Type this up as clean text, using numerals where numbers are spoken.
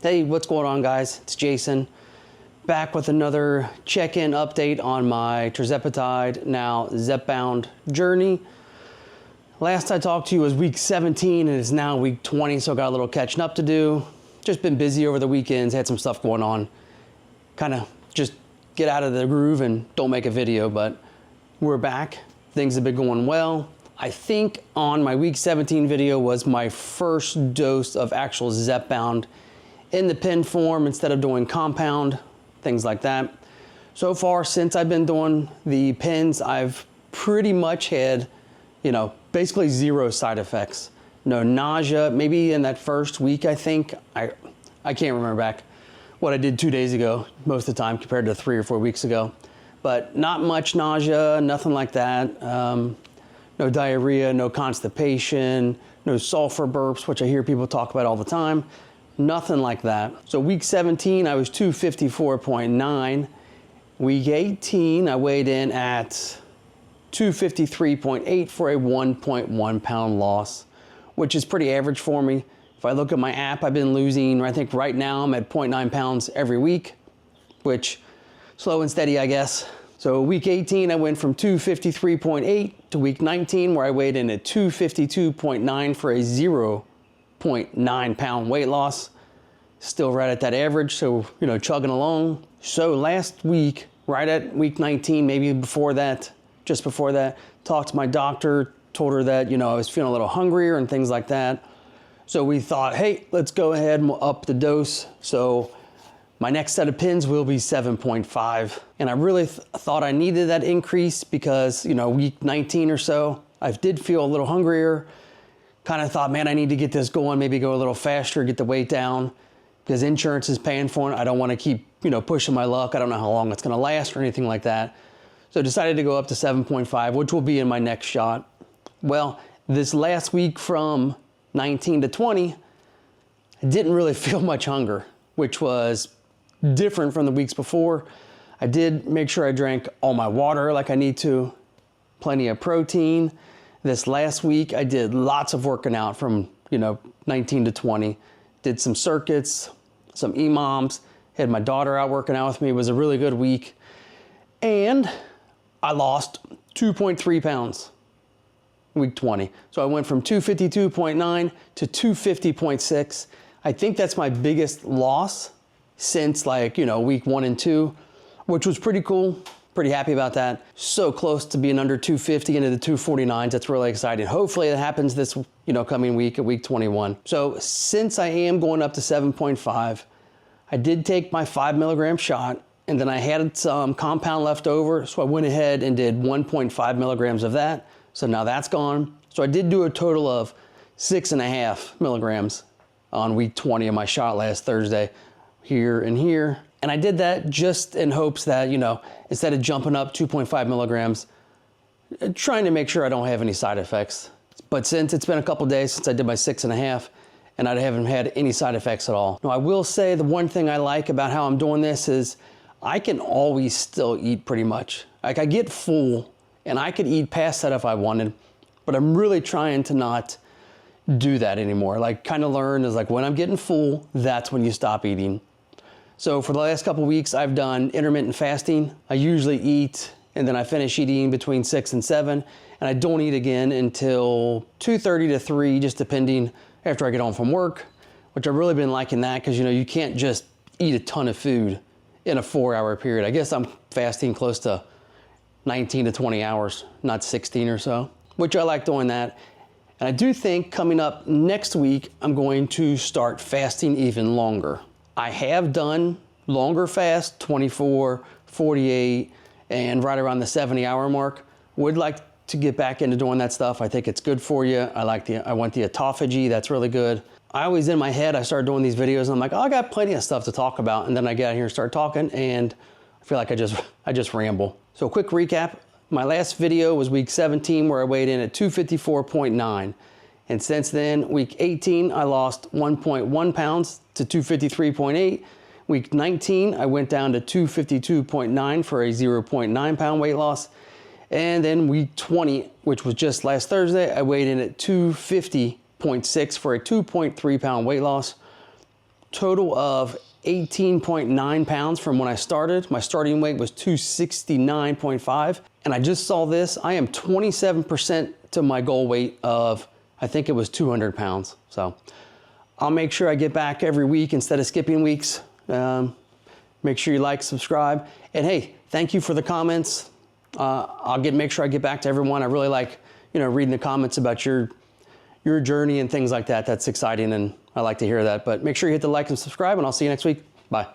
Hey, what's going on, guys? It's Jason, back with another check-in update on my tirzepatide, now Zepbound journey. Last I talked to you was week 17 and it's now week 20, so I got a little catching up to do. Just been busy over the weekends, had some stuff going on. Kind of just get out of the groove and don't make a video, but we're back. Things have been going well. I think on my week 17 video was my first dose of actual Zepbound in the pen form instead of doing compound, things like that. So far, since I've been doing the pens, I've pretty much had, basically zero side effects. No nausea, maybe in that first week, I think. I can't remember back what I did 2 days ago, most of the time compared to 3 or 4 weeks ago. But not much nausea, nothing like that. No diarrhea, no constipation, no sulfur burps, which I hear people talk about all the time. Nothing like that. So week 17, I was 254.9. Week 18, I weighed in at 253.8 for a 1.1 pound loss, which is pretty average for me. If I look at my app, I've been losing, I think right now I'm at 0.9 pounds every week, which slow and steady, I guess. So week 18, I went from 253.8 to week 19, where I weighed in at 252.9 for a 0.9 pound weight loss. Still right at that average, so, chugging along. So last week, right at week 19, maybe before that, just before that, talked to my doctor, told her that, I was feeling a little hungrier and things like that. So we thought, hey, let's go ahead and up the dose. So my next set of pins will be 7.5. And I really thought I needed that increase because, week 19 or so, I did feel a little hungrier. Kind of thought, man, I need to get this going, maybe go a little faster, get the weight down, because insurance is paying for it. I don't want to keep, pushing my luck. I don't know how long it's going to last or anything like that. So decided to go up to 7.5, which will be in my next shot. Well, this last week from 19 to 20, I didn't really feel much hunger, which was different from the weeks before. I did make sure I drank all my water like I need to, plenty of protein. This last week, I did lots of working out from, 19 to 20. Did some circuits, some EMOMs, had my daughter out working out with me. It was a really good week. And I lost 2.3 pounds week 20. So I went from 252.9 to 250.6. I think that's my biggest loss since week 1 and 2, which was pretty cool. Pretty happy about that. So close to being under 250 into the 249s. That's really exciting. Hopefully it happens this, coming week at week 21. So since I am going up to 7.5, I did take my 5 milligram shot and then I had some compound left over. So I went ahead and did 1.5 milligrams of that. So now that's gone. So I did do a total of 6.5 milligrams on week 20 of my shot last Thursday, here and here. And I did that just in hopes that, instead of jumping up 2.5 milligrams, trying to make sure I don't have any side effects. But since it's been a couple days since I did my 6.5, and I haven't had any side effects at all. Now, I will say the one thing I like about how I'm doing this is I can always still eat pretty much. Like I get full and I could eat past that if I wanted, but I'm really trying to not do that anymore. Like kind of learn is like when I'm getting full, that's when you stop eating. So for the last couple of weeks, I've done intermittent fasting. I usually eat and then I finish eating between 6 and 7, and I don't eat again until 2:30 to 3, just depending after I get home from work, which I've really been liking that because you can't just eat a ton of food in a 4-hour period. I guess I'm fasting close to 19 to 20 hours, not 16 or so, which I like doing that. And I do think coming up next week, I'm going to start fasting even longer. I have done longer fasts, 24, 48, and right around the 70-hour mark. Would like to get back into doing that stuff. I think it's good for you. I want the autophagy, that's really good. I always in my head, I started doing these videos and I'm like, oh, I got plenty of stuff to talk about. And then I get out here and start talking and I feel like I just ramble. So quick recap, my last video was week 17 where I weighed in at 254.9. And since then, week 18, I lost 1.1 pounds to 253.8. Week 19, I went down to 252.9 for a 0.9 pound weight loss. And then week 20, which was just last Thursday, I weighed in at 250.6 for a 2.3 pound weight loss. total of 18.9 pounds from when I started. My starting weight was 269.5. And I just saw this. I am 27% to my goal weight of, I think it was 200 pounds. So I'll make sure I get back every week instead of skipping weeks. Make sure you like, subscribe. And hey, thank you for the comments. I'll make sure I get back to everyone. I really like, reading the comments about your journey and things like that. That's exciting, and I like to hear that. But make sure you hit the like and subscribe, and I'll see you next week. Bye.